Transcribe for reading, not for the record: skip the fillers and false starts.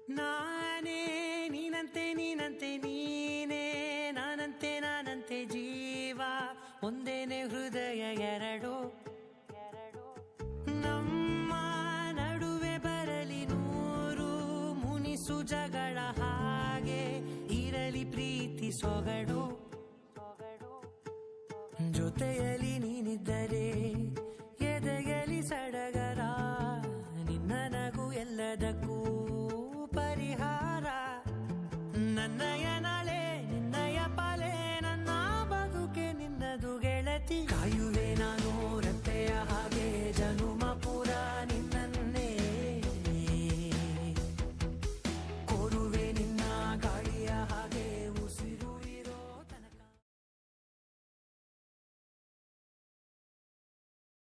ನಾನೇ ನೀನಂತೆ ನೀನಂತೆ ನೀನೇ ನಾನಂತೆ ನಾನಂತೆ ಜೀವ ಒಂದೇನೆ ಹೃದಯ ಎರಡು ನಮ್ಮ ನಡುವೆ ಬರಲಿ ನೂರು ಮುನಿಸು ಜಗಳ ಹಾಗೆ ಇರಲಿ ಪ್ರೀತಿ ಸೊಗಡು ಜೊತೆಯಲ್ಲಿ ನೀನಿದ್ದರೆ